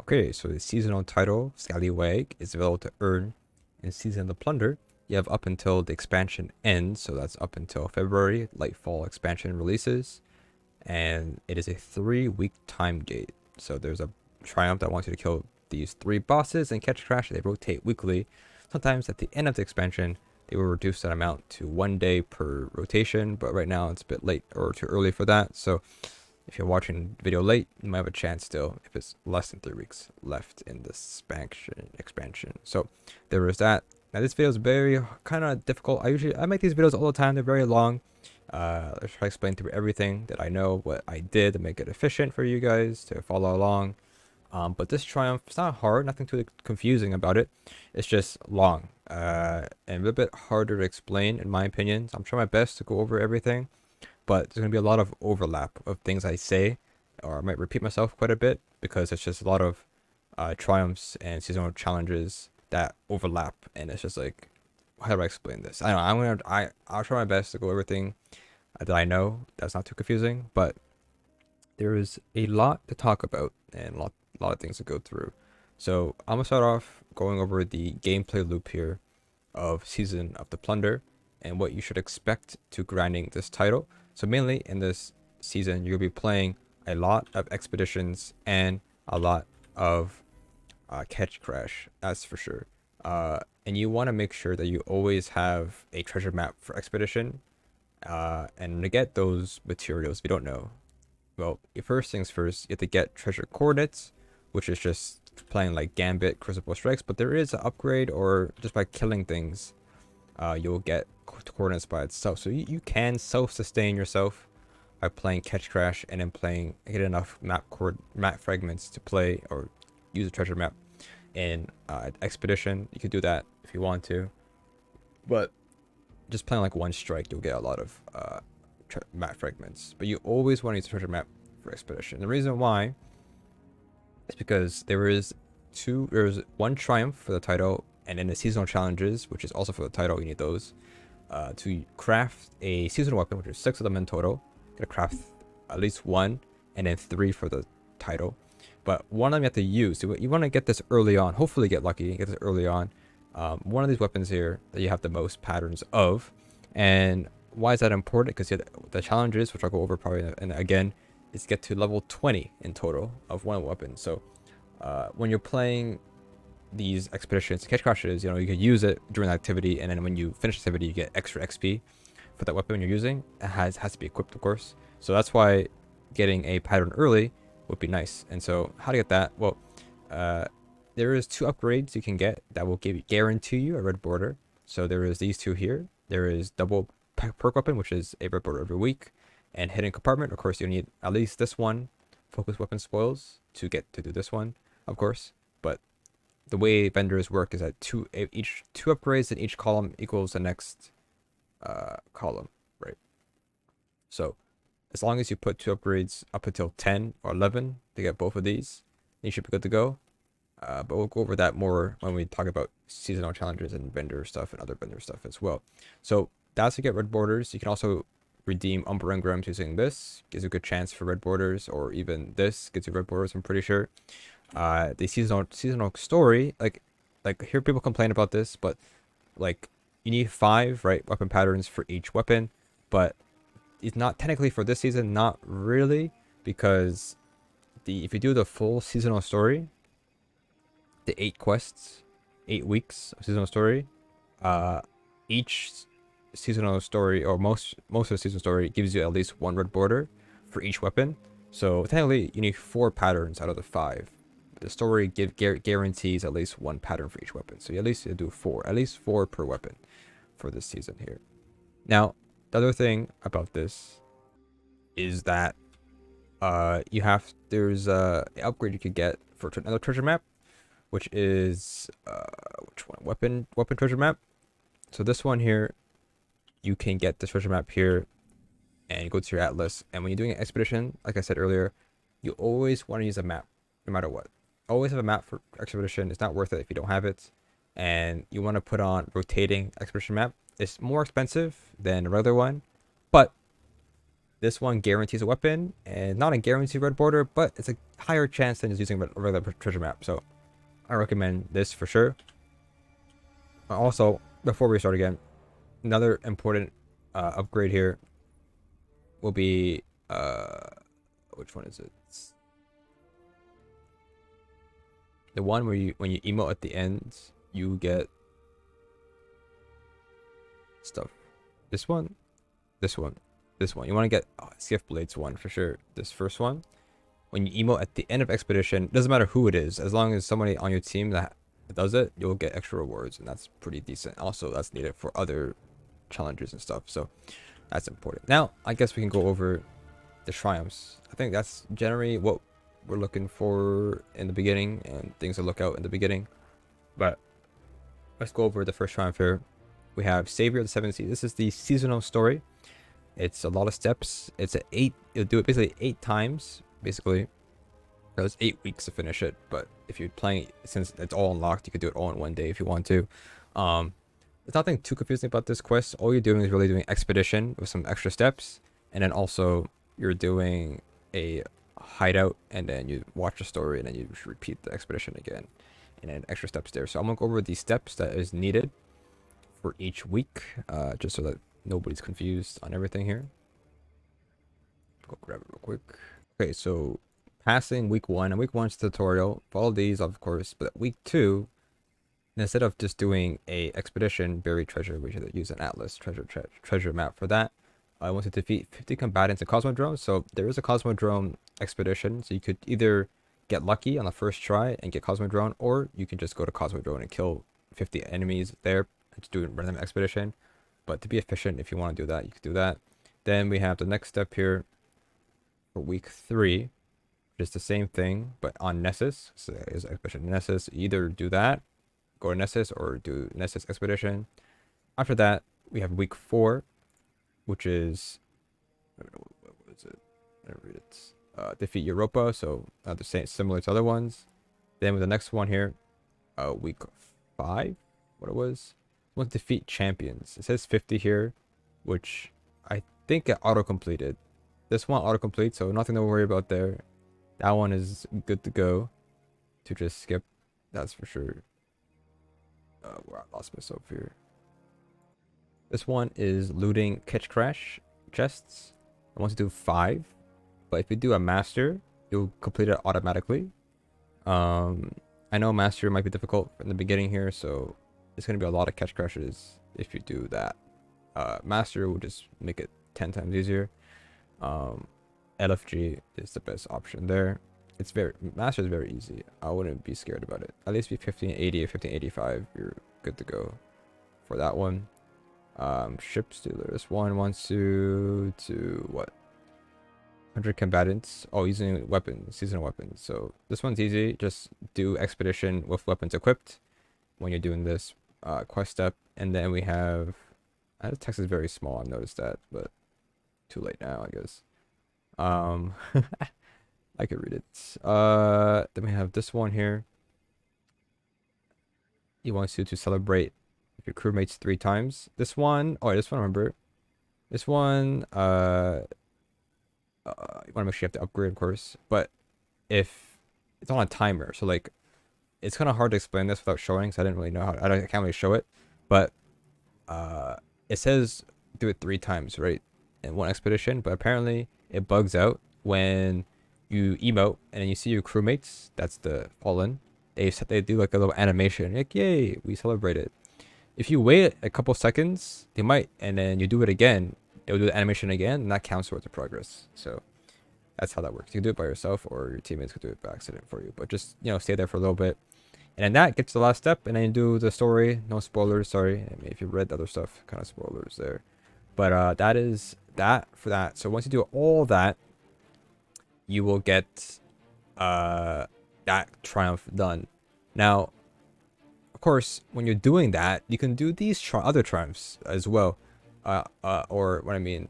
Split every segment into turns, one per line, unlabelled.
Okay, so the seasonal title, Scallywag, is available to earn in Season of the Plunder. You have up until the expansion ends, so that's up until February, Lightfall expansion releases, and it is a 3-week time gate. So there's a triumph that wants you to kill these 3 bosses and Ketchcrahes. They rotate weekly. Sometimes at the end of the expansion, they will reduce that amount to 1 day per rotation, but right now it's a bit late or too early for that. So if you're watching the video late, you might have a chance still if it's less than 3 weeks left in this expansion. So there is that. Now this video is very kind of difficult. I make these videos all the time. They're very long. Let's try to explain through everything that I know, what I did to make it efficient for you guys to follow along. But this triumph, it's not hard, nothing too confusing about it. It's just long and a little bit harder to explain in my opinion. So I'm trying my best to go over everything, but there's going to be a lot of overlap of things I say, or I might repeat myself quite a bit because it's just a lot of triumphs and seasonal challenges that overlap, and it's just like, how do I explain this? I don't know. I'll try my best to go everything that I know. That's not too confusing, but there is a lot to talk about and a lot of things to go through. So I'm gonna start off going over the gameplay loop here of Season of the Plunder and what you should expect to grinding this title. So mainly in this season, you'll be playing a lot of expeditions and a lot of Ketchcrahes, that's for sure. And you want to make sure that you always have a treasure map for expedition. And to get those materials, if you don't know, well, first things first, you have to get treasure coordinates, which is just playing like Gambit, Crucible Strikes. But there is an upgrade, or just by killing things, you'll get coordinates by itself. So you can self-sustain yourself by playing Ketchcrahes and then get enough map fragments to play or use a treasure map in expedition. You could do that if you want to, but just playing like one strike, you'll get a lot of map fragments. But you always want to use a treasure map for expedition. The reason why is because there's one triumph for the title, and in the seasonal challenges, which is also for the title, you need those to craft a seasonal weapon, which is 6 of them in total. Gonna craft at least 1 and then 3 for the title, but one of them you have to use. So you want to get this early on, hopefully get lucky and get this early on. One of these weapons here that you have the most patterns of. And why is that important? Because the challenges, which I'll go over probably and again, is get to level 20 in total of one weapon. So when you're playing these expeditions, Ketchcrahes, you can use it during the activity, and then when you finish the activity, you get extra XP for that weapon you're using. It has to be equipped, of course. So that's why getting a pattern early would be nice. And so how to get that? Well, there is 2 upgrades you can get that will guarantee you a red border. So there is these 2 here. There is double perk weapon, which is a red border every week, and hidden compartment. Of course, you need at least this one, focus weapon spoils, to get to do this one, of course. But the way vendors work is that two upgrades in each column equals the next column, right? So as long as you put 2 upgrades up until 10 or 11 to get both of these, you should be good to go. But we'll go over that more when we talk about seasonal challenges and vendor stuff and other vendor stuff as well. So that's to get red borders. You can also redeem Umbral Energy using this. Gives you a good chance for red borders, or even this gets you red borders, I'm pretty sure. The seasonal story, like hear people complain about this, but like you need 5 right weapon patterns for each weapon, but it's not technically for this season, not really, because if you do the full seasonal story, the 8 quests, 8 weeks of seasonal story, each seasonal story, or most of the seasonal story, gives you at least 1 red border for each weapon. So technically you need 4 patterns out of the 5. The story guarantees at least 1 pattern for each weapon, so you at least do 4, at least 4 per weapon for this season here. Now the other thing about this is that there's a upgrade you could get for another treasure map, which is which one? Weapon treasure map. So this one here, you can get this treasure map here and go to your atlas, and when you're doing an expedition, like I said earlier, you always want to use a map no matter what. Always have a map for expedition. It's not worth it if you don't have it. And you want to put on rotating expedition map. It's more expensive than a regular one, but This one guarantees a weapon, and not a guaranteed red border, but it's a higher chance than just using a regular treasure map. So I recommend this for sure. Also, before we start again, another important upgrade here will be which one is it? It's the one where you, when you emote at the end, you get stuff. This one, this one, this one. You want to get Skiff Blades one for sure. This first one, when you emote at the end of expedition, doesn't matter who it is, as long as somebody on your team that does it, you'll get extra rewards, and that's pretty decent. Also, that's needed for other challenges and stuff, so that's important. Now, I guess we can go over the triumphs. I think that's generally what we're looking for in the beginning, and things to look out in the beginning. But let's go over the first triumph here. We have Savior of the Seven Seas. This is the seasonal story. It's a lot of steps. It's you'll do it basically 8 times, basically. There's 8 weeks to finish it, but if you're playing, since it's all unlocked, you could do it all in one day if you want to. There's nothing too confusing about this quest. All you're doing is really doing expedition with some extra steps, and then also you're doing a hideout, and then you watch the story, and then you repeat the expedition again, and then extra steps there. So I'm gonna go over the steps that is needed for each week, just so that nobody's confused on everything here. Go grab it real quick. Okay, so passing week 1, and week 1's tutorial. Follow these, of course, but week 2, instead of just doing a expedition, buried treasure, we should use an atlas treasure map for that. I want to defeat 50 combatants in Cosmodrome. So there is a Cosmodrome expedition, so you could either get lucky on the first try and get Cosmodrome, or you can just go to Cosmodrome and kill 50 enemies there and just do a random expedition. But to be efficient, if you want to do that, you could do that. Then we have the next step here for week 3, which is the same thing, but on Nessus. So there is expedition Nessus. Either do that, go to Nessus, or do Nessus expedition. After that, we have week 4, which is, what was it? I don't read it. Defeat Europa. So the same, similar to other ones. Then with the next one here, week 5, what it was defeat champions. It says 50 here, which I think it auto completed. This one auto complete, so nothing to worry about there. That one is good to go to just skip. That's for sure. Where I lost myself here. This one is looting Ketchcrahes chests. I want to do 5, but if you do a master, you'll complete it automatically. I know master might be difficult in the beginning here, so it's going to be a lot of Ketchcrahes if you do that. Master will just make it 10 times easier. LFG is the best option there. Master is very easy. I wouldn't be scared about it. At least be 1580 or 1585. You're good to go for that one. Ship stealer. This one wants to what? 100 combatants. Oh, using weapons, seasonal weapons. So this one's easy. Just do expedition with weapons equipped when you're doing this quest step. And then we have, the text is very small, I've noticed that, but too late now, I guess. I could read it. Then we have this one here. He wants you to celebrate with your crewmates 3 times. This one, remember. This one, you want to make sure you have to upgrade, of course. But if it's on a timer, so like, it's kind of hard to explain this without showing, because I didn't really know how. I can't really show it, but it says do it 3 times, right, in one expedition. But apparently it bugs out when you emote and then you see your crewmates. That's the fallen. They do like a little animation, like yay, we celebrated. If you wait a couple seconds, they might, and then you do it again. They'll do the animation again, and that counts towards the progress. So that's how that works. You can do it by yourself, or your teammates could do it by accident for you. But just, stay there for a little bit. And then that gets the last step, and then you do the story. No spoilers, sorry. I mean, if you read the other stuff, kind of spoilers there. But that is that for that. So once you do all that, you will get that triumph done. Now, of course, when you're doing that, you can do these other triumphs as well. Or what I mean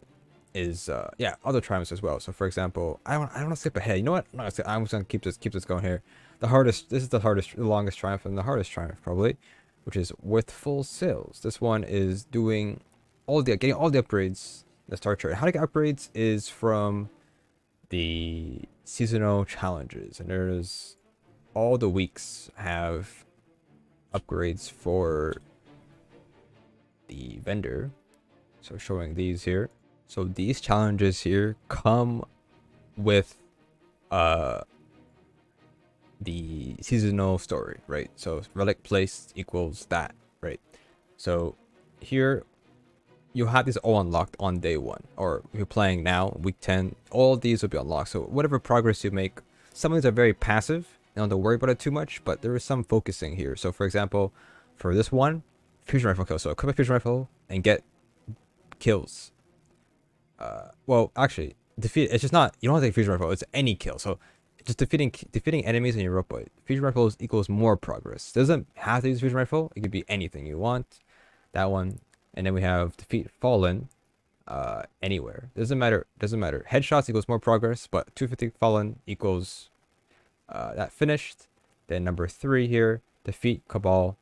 is, other triumphs as well. So for example, I don't want to skip ahead. You know what? I'm just gonna keep this going here. This is the longest triumph, and the hardest triumph probably, which is with full sails. This one is doing getting all the upgrades the star chart. How to get upgrades is from the seasonal challenges, and there's all the weeks have upgrades for the vendor. So showing these here. So these challenges here come with the seasonal story, right? So relic placed equals that, right? So here you'll have these all unlocked on day 1, or if you're playing now, week 10, all of these will be unlocked. So whatever progress you make, some of these are very passive, you don't have to worry about it too much, but there is some focusing here. So for example, for this one, fusion rifle kill. So equip a fusion rifle and get kills. Well, actually, defeat. It's just not. You don't have to take fusion rifle. It's any kill. So just defeating enemies in Europa. Fusion rifle equals more progress. Doesn't have to use fusion rifle. It could be anything you want. That one, and then we have defeat fallen. Anywhere. Doesn't matter. Headshots equals more progress, but 250 fallen equals that finished. Then number 3 here, defeat Cabal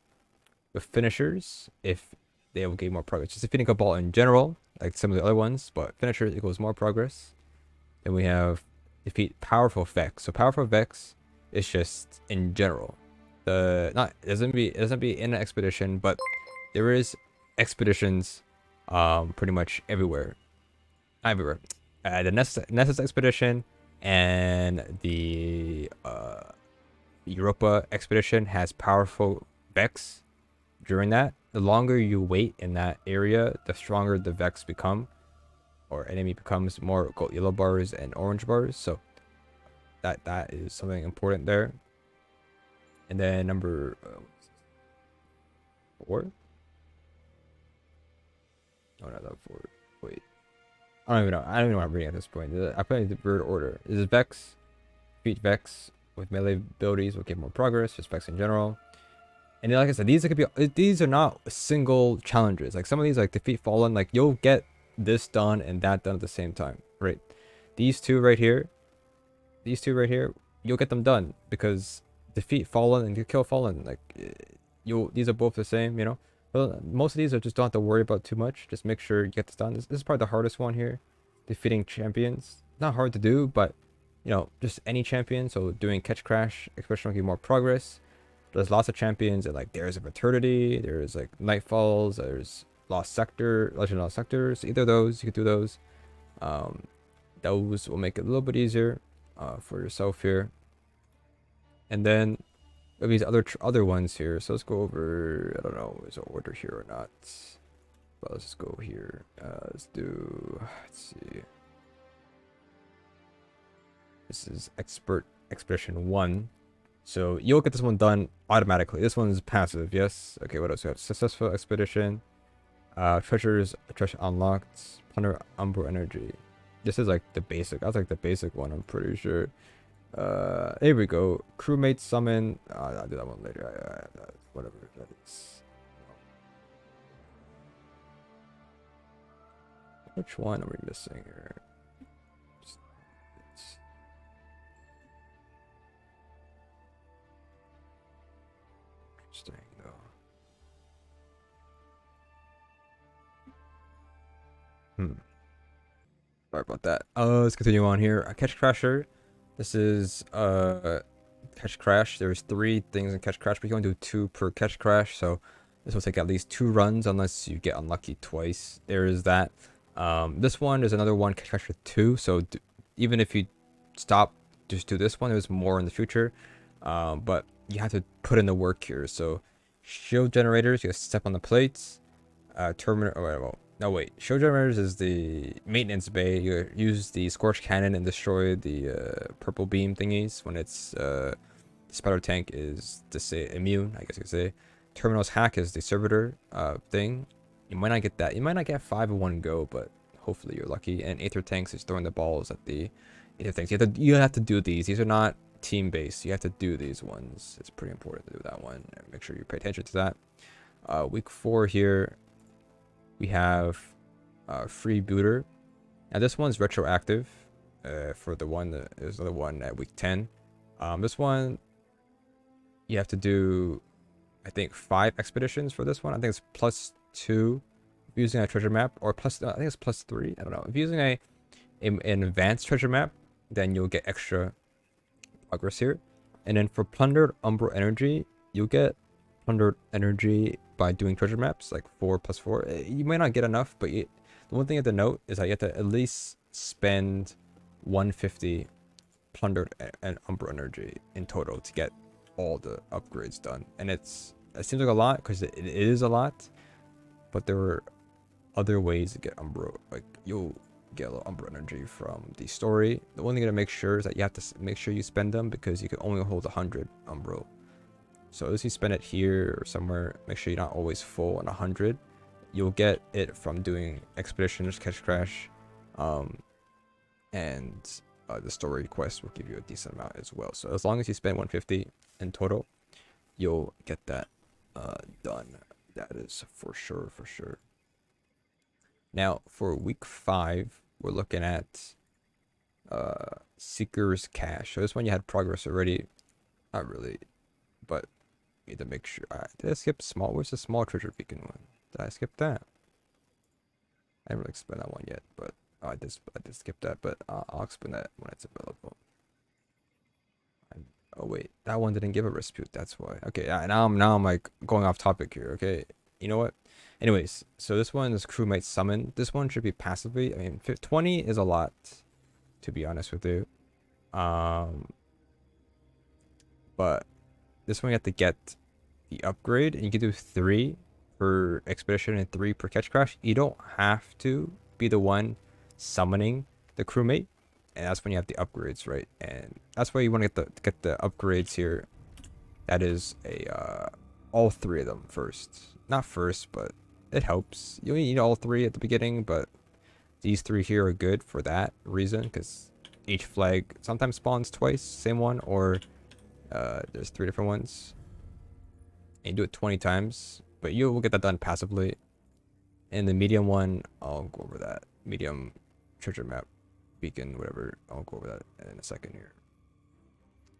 with finishers if they will gain more progress. Just defeating Cabal in general, like some of the other ones, but finishers equals more progress. Then we have defeat powerful Vex. So powerful Vex is just in general. It doesn't be in an expedition, but there is expeditions pretty much everywhere. The Nessus expedition and the Europa expedition has powerful Vex. During that, the longer you wait in that area, the stronger the Vex become, or enemy becomes more gold, yellow bars and orange bars. So that is something important there. And then number 4. Oh no, that's 4. Wait, I don't even know what I'm reading at this point. I put in the bird order. This is Vex. Defeat Vex with melee abilities will get more progress. Just Vex in general. And like I said, these are not single challenges. Like some of these, like defeat fallen, like you'll get this done and that done at the same time, right? These two right here, you'll get them done because defeat fallen and kill fallen, like these are both the same, you know. But most of these are just don't have to worry about too much. Just make sure you get this done. This is probably the hardest one here, defeating champions. Not hard to do, but you know, just any champion. So doing Ketchcrahes especially will give more progress. There's lots of champions and like there's a Eternity, there's like Nightfalls, there's Lost Sector, Legend of Lost Sectors. Either of those, you could do those. Those will make it a little bit easier for yourself here. And then these other ones here. So let's go over. I don't know, is it order here or not? But let's just go here. Let's see. This is Expert Expedition 1. So you'll get this one done automatically. This one is passive, yes. Okay, what else we have? Successful expedition. Treasure unlocked. Plunder Umbral Energy. This is like the basic. That's like the basic one, I'm pretty sure. Here we go. Crewmate summon. I'll do that one later. Whatever that is. Which one are we missing here? Interesting though. Sorry about that. Let's continue on here. Ketchcrahes. This is Ketchcrahes. There's 3 things in Ketchcrahes, but you can only do 2 per Ketchcrahes. So this will take at least 2 runs unless you get unlucky twice. There is that. This one, there's another one, Ketchcrahes 2. So even if you stop, just do this one. There's more in the future. But you have to put in the work here. So shield generators, you gotta step on the plates. Terminal. Oh, no, wait. Shield generators is the maintenance bay. You use the Scourge cannon and destroy the purple beam thingies when it's spider tank is to say immune, I guess you could say. Terminal's hack is the servitor thing. You might not get that. You might not get 5 in one go, but hopefully you're lucky. And Aether tanks is throwing the balls at the Aether tanks. You have to do these. These are not team based. You have to do these ones. It's pretty important to do that one. Make sure you pay attention to that. Week 4 here. We have Freebooter. Now this one's retroactive for the one that is the one at week 10. This one you have to do, I think, 5 expeditions for this one. I think it's +2 using a treasure map, or plus, I think it's +3. I don't know. If you're using an advanced treasure map, then you'll get extra progress here. And then for plundered Umbral Energy, you'll get plundered energy by doing treasure maps, like 4+4. You might not get enough, but the one thing you have to note is that you have to at least spend 150 plundered and Umbral Energy in total to get all the upgrades done. And it seems like a lot, because it is a lot, but there are other ways to get Umbral. Like, you'll get a little Umbral Energy from the story. The one thing you gotta make sure is that you have to make sure you spend them, because you can only hold 100 Umbral. So as you spend it here or somewhere, make sure you're not always full on 100. You'll get it from doing expeditions, Ketchcrahes, and the story quest will give you a decent amount as well. So as long as you spend 150 in total, you'll get that done. That is for sure, for sure. Now for week 5, we're looking at Seeker's Cache. So this one you had progress already. Not really, but you need to make sure. Did I skip small? Where's the small treasure beacon one? Did I skip that? I didn't really explain that one yet, but I did skip that, but I'll explain that when it's available. Oh wait, that one didn't give a dispute. That's why. Okay, now I'm like going off topic here. Okay, you know what? Anyways, so this one is Crewmate Summon. This one should be passively. I mean, 20 is a lot, to be honest with you. But this one you have to get the upgrade, and you can do 3 per expedition and 3 per Ketchcrahes. You don't have to be the one summoning the crewmate, and that's when you have the upgrades, right? And that's why you want to get the upgrades here. That is all 3 of them first. Not first, but it helps. You only need all 3 at the beginning, but these 3 here are good for that reason, because each flag sometimes spawns twice, same one, or there's 3 different ones. And you do it 20 times, but you will get that done passively. And the medium one, I'll go over that. Medium treasure map, beacon, whatever. I'll go over that in a second here.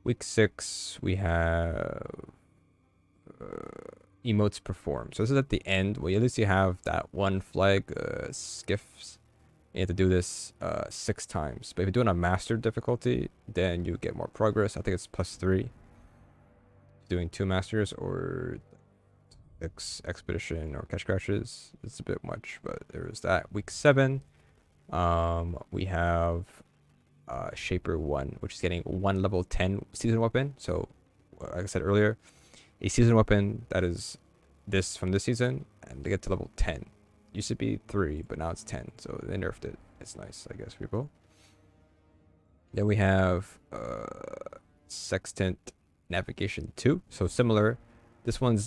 Week 6, we have emotes perform. So this is at the end. Well, at least you have that one flag, skiffs. You have to do this 6 times. But if you're doing a master difficulty, then you get more progress. I think it's +3. Doing 2 masters or expedition or Ketchcrahes, it's a bit much, but there is that. Week 7, we have Shaper 1, which is getting 1 level 10 season weapon. So like I said earlier, a season weapon that is this from this season, and they get to level 10. Used to be 3, but now it's 10, so they nerfed it. It's nice, I guess, people. Then we have Sextant Navigation 2, so similar. This one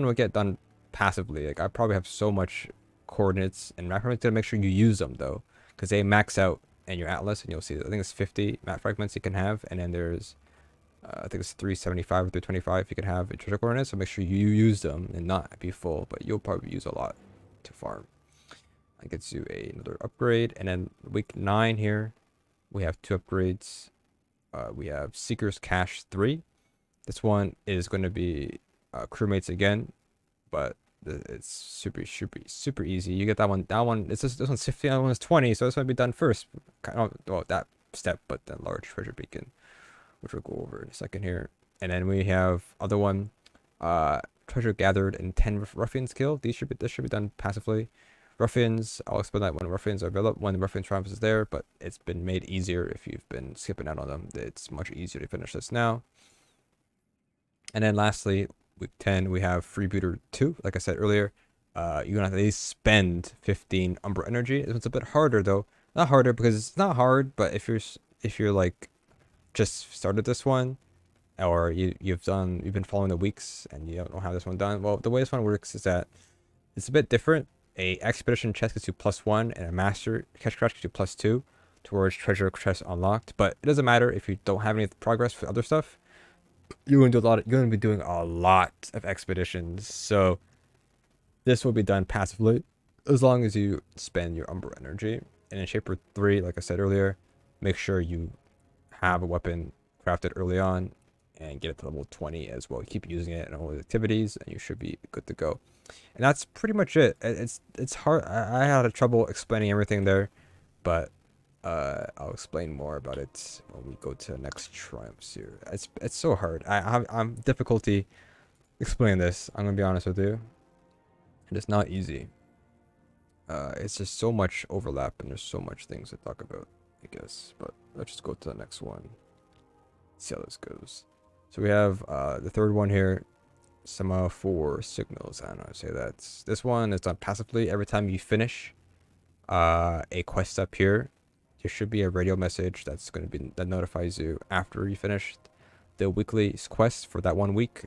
will get done passively. Like, I probably have so much coordinates, and I'm probably gonna make sure you use them though, because they max out in your atlas, and you'll see, I think it's 50 map fragments you can have, and then there's I think it's 375 or 325 you can have in treasure coordinates. So make sure you use them and not be full, but you'll probably use a lot to farm. That gets you another upgrade. And then week 9 here, we have 2 upgrades. We have Seeker's Cache 3. This one is going to be crewmates again, but it's super easy. You get that one. This one's 50. That one's 20. So this might be done first. Kind of, well, that step, but then large treasure beacon, which we'll go over in a second here. And then we have other one, treasure gathered in 10 ruffians killed. This should be done passively. Ruffians, I'll explain that when ruffians are available, when the ruffian triumph is there, but it's been made easier if you've been skipping out on them. It's much easier to finish this now. And then lastly, week 10, we have Freebooter 2. Like I said earlier, you're gonna have to at least spend 15 Umbral Energy. It's a bit harder though. Not harder because it's not hard, but if you're like just started this one, or you've been following the weeks and you don't have this one done, well, the way this one works is that it's a bit different. A expedition chest gets you +1, and a master Ketchcrahes gets you +2 towards treasure chest unlocked. But it doesn't matter if you don't have any progress for other stuff. You're gonna be doing a lot of expeditions, so this will be done passively as long as you spend your Umbral Energy. And in Shaper 3, like I said earlier, make sure you have a weapon crafted early on, and get it to level 20 as well. Keep using it in all the activities, and you should be good to go. And that's pretty much it. It's hard. I had a trouble explaining everything there, but I'll explain more about it when we go to the next triumphs here. It's so hard. I'm difficulty explaining this. I'm gonna be honest with you. It's not easy. It's just so much overlap and there's so much things to talk about, I guess. But let's just go to the next one. See how this goes. So we have the third one here, Semaphore Signals. I don't know how to say that. This one is done passively. Every time you finish a quest up here, there should be a radio message that's going to be that notifies you after you finished the weekly quest for that 1 week.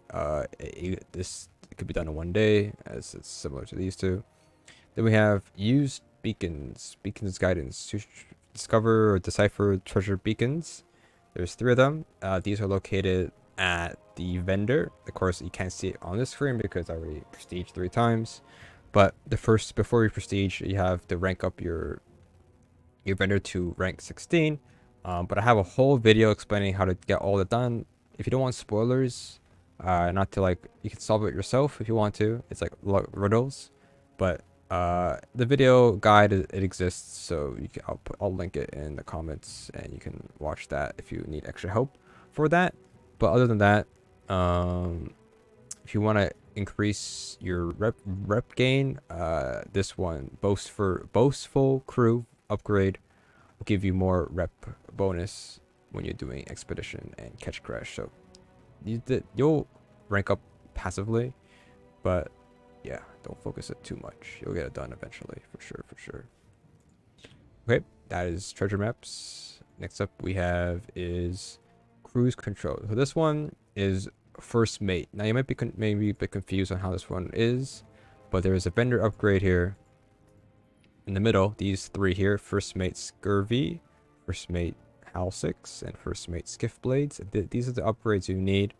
This could be done in 1 day, as it's similar to these two. Then we have used beacons. Beacons guidance to discover or decipher treasure beacons. There's 3 of them. These are located at the vendor. Of course, you can't see it on the screen because I already prestiged 3 times. But before you prestige, you have to rank up your vendor to rank 16. But I have a whole video explaining how to get all that done. If you don't want spoilers, not to like, you can solve it yourself if you want to. It's like riddles, but the video guide it exists, so you can I'll link it in the comments, and you can watch that if you need extra help for that. But other than that, if you want to increase your rep gain, this one boastful crew upgrade will give you more rep bonus when you're doing expedition and Ketchcrahes. So you'll rank up passively, but yeah, don't focus it too much. You'll get it done eventually, for sure. Okay, that is treasure maps. Next up we have is cruise control. So this one is first mate. Now you might be maybe a bit confused on how this one is, but there is a vendor upgrade here in the middle. These 3 here: first mate Scurvy, first mate Halsix, and first mate Skiff Blades. These are the upgrades you need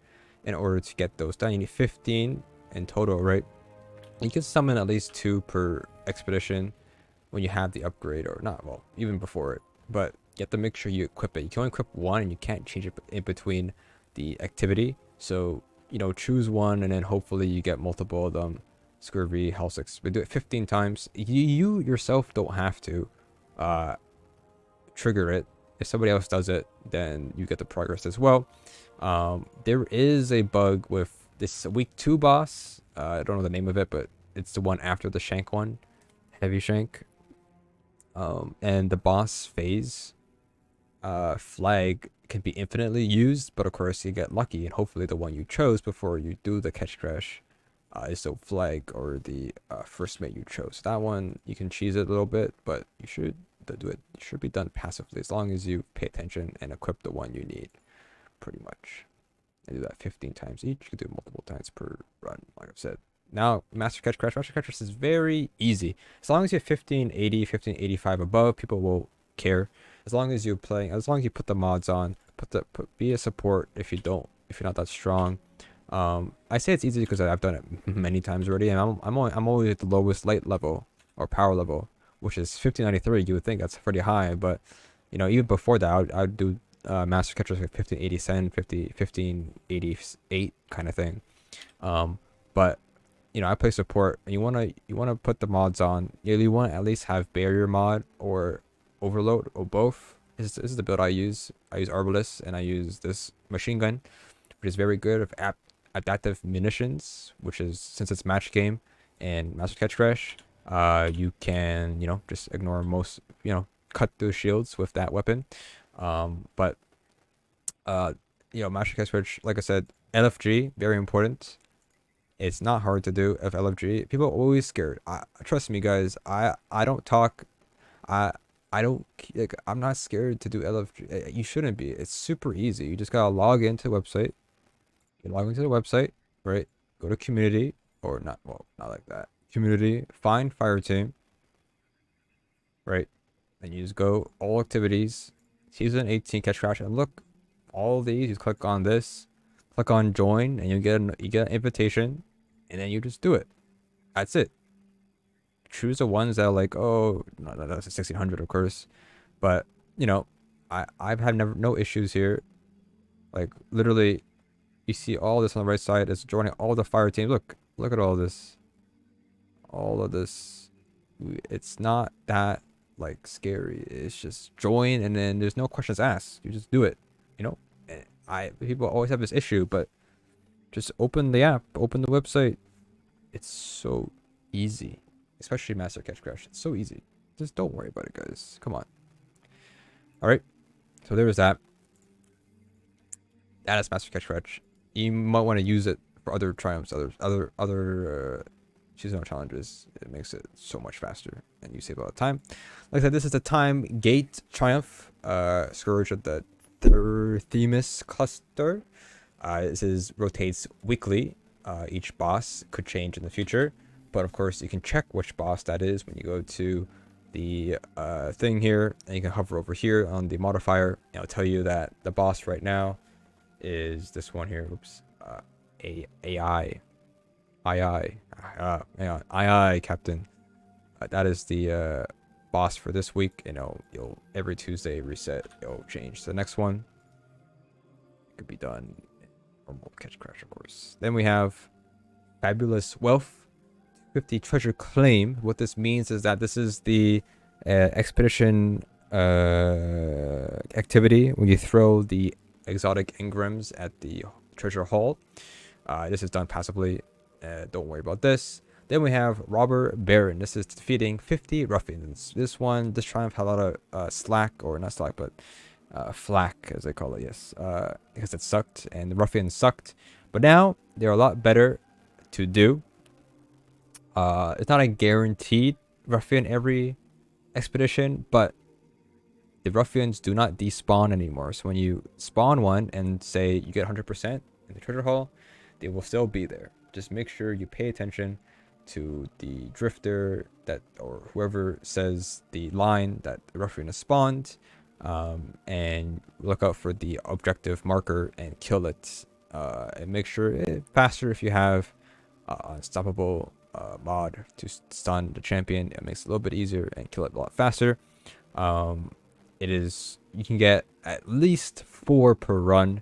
in order to get those done. You need 15 in total, right? You can summon at least 2 per expedition when you have the upgrade, or not, well, even before it. But you have to make sure you equip it. You can only equip 1, and you can't change it in between the activity. So, you know, choose 1, and then hopefully you get multiple of them. Scurvy, Halsix. We do it 15 times. You yourself don't have to trigger it. If somebody else does it, then you get the progress as well. There is a bug with this week 2 boss. I don't know the name of it, but it's the one after the shank one, heavy shank. And the boss phase flag can be infinitely used, but of course you get lucky, and hopefully the one you chose before you do the Ketchcrahes is the flag or the first mate you chose. That one you can cheese it a little bit, but you should do it. It should be done passively as long as you pay attention and equip the one you need, pretty much. I do that 15 times each. You can do it multiple times per run, like I've said. Now, Master Ketchcrahes is very easy. As long as you have 1580, 1585 above, people will care. As long as you put the mods on, be a support if you're not that strong. I say it's easy because I've done it many times already, and I'm always at the lowest light level or power level, which is 1593. You would think that's pretty high, but you know, even before that, I would do Master Ketchcrahes like 1587, 1588 kind of thing. But you know, I play support, and you wanna put the mods on. You want to at least have barrier mod or overload or both. This is the build I use. I use Arbalist, and I use this machine gun, which is very good with adaptive munitions, which is, since it's match game and Master Ketchcrahes, you can, you know, just ignore most, you know, cut through shields with that weapon. But you know, Master Ketchcrahes, like I said, LFG, very important. It's not hard to do of LFG. People are always scared. Trust me, guys. I don't talk. I don't, like, I'm not scared to do LFG. You shouldn't be. It's super easy. You just gotta log into the website. You log into the website, right? Go to community, or not. Well, not like that. Community. Find fire team. Right, and you just go all activities. Season 18 Ketchcrahes, and look, all these. You click on this. Click on join, and you get an invitation, and then you just do it. That's it. Choose the ones that are like, oh, no, that's a 1600, of course, but you know, I've had no issues here. Like literally, You see all this on the right side is joining all the fire teams. Look at all this. All of this. It's not that like scary. It's just join and then there's no questions asked. You just do it. You know? People always have this issue, but just open the app, open the website. It's so easy. Especially Master Ketchcrahes. It's so easy. Just don't worry about it, guys. Come on. Alright. So there was that. That is Master Ketchcrahes. You might want to use it for other triumphs, other seasonal challenges. It makes it so much faster and you save a lot of time. Like I said, this is the Timegate triumph. Scourge of the Themis cluster. This rotates weekly. Each boss could change in the future, but of course you can check which boss that is when you go to the thing here, and you can hover over here on the modifier, and it'll tell you that the boss right now is this one here. Oops. AI Captain. That is the boss for this week. You know, you'll every Tuesday reset. It'll change to the next one. It could be done in normal Ketchcrahes, of course. Then we have Fabulous Wealth, 50 Treasure Claim. What this means is that this is the expedition activity when you throw the exotic engrams at the treasure hall. This is done passively. Don't worry about this. Then we have Robber Baron. This is defeating 50 ruffians. This triumph had a lot of slack, or not slack, but flack, as they call it, yes. Because it sucked, and the ruffians sucked. But now, they're a lot better to do. It's not a guaranteed ruffian every expedition, but the ruffians do not despawn anymore. So when you spawn one and say you get 100% in the treasure hall, they will still be there. Just make sure you pay attention to the drifter that, or whoever says the line that the ruffian has spawned, and look out for the objective marker and kill it. And make sure it's faster if you have unstoppable mod to stun the champion. It makes it a little bit easier and kill it a lot faster. You can get at least 4 per run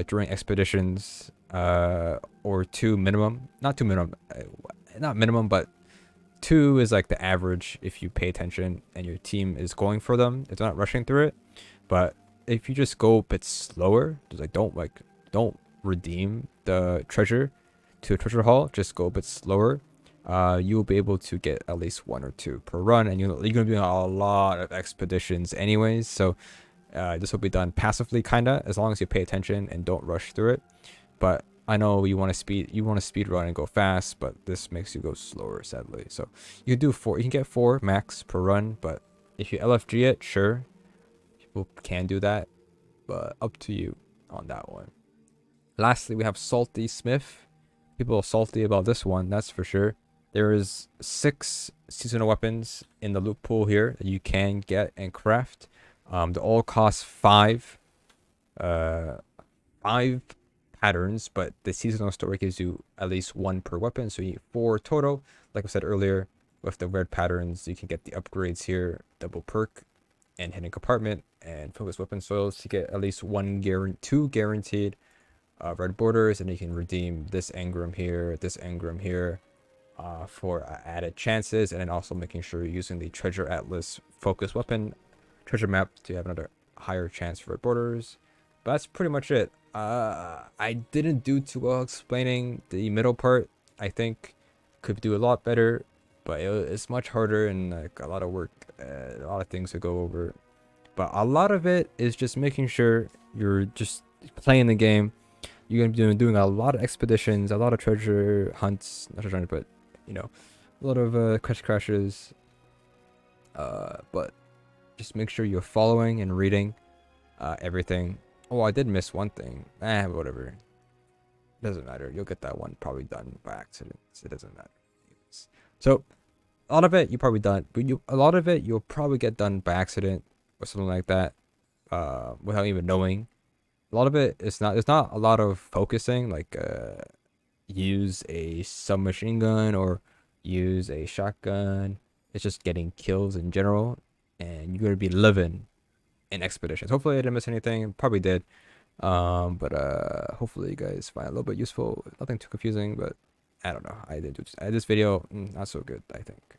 during expeditions, or 2 minimum. Not minimum, but 2 is like the average if you pay attention and your team is going for them. It's not rushing through it. But if you just go a bit slower, just don't redeem the treasure to a treasure hall, just go a bit slower, you will be able to get at least 1 or 2 per run, and you're gonna be doing a lot of expeditions anyways. So this will be done passively, kinda, as long as you pay attention and don't rush through it. But I know you want to speed run and go fast, but this makes you go slower, sadly. So you can do 4. You can get 4 max per run, but if you LFG it, sure, people can do that, but up to you on that one. Lastly, we have Salty Smith. People are salty about this one, that's for sure. There is 6 seasonal weapons in the loot pool here that you can get and craft. They all cost 5 patterns, but the seasonal store gives you at least 1 per weapon, so you need 4 total. Like I said earlier, with the red patterns, you can get the upgrades here, double perk, and hidden compartment, and focus weapon soils to get at least 2 guaranteed red borders, and you can redeem this engram here, for added chances, and then also making sure you're using the treasure atlas focus weapon treasure map to have another higher chance for red borders. But that's pretty much it. I didn't do too well explaining the middle part. I think could do a lot better, but it's much harder and like a lot of work, a lot of things to go over. But a lot of it is just making sure you're just playing the game. You're gonna be doing a lot of expeditions, a lot of treasure hunts, not treasure hunts, but you know, a lot of Ketchcrahes. But just make sure you're following and reading everything. Oh, I did miss one thing. Whatever. Doesn't matter. You'll get that one probably done by accident. So it doesn't matter. So a lot of it you probably done, but a lot of it you'll probably get done by accident or something like that, without even knowing. A lot of it is not. There's not a lot of focusing, like use a submachine gun or use a shotgun. It's just getting kills in general, and you're gonna be living in expeditions. Hopefully I didn't miss anything. Probably did, But hopefully you guys find it a little bit useful. Nothing too confusing, but I don't know. I did this video, not so good, I think.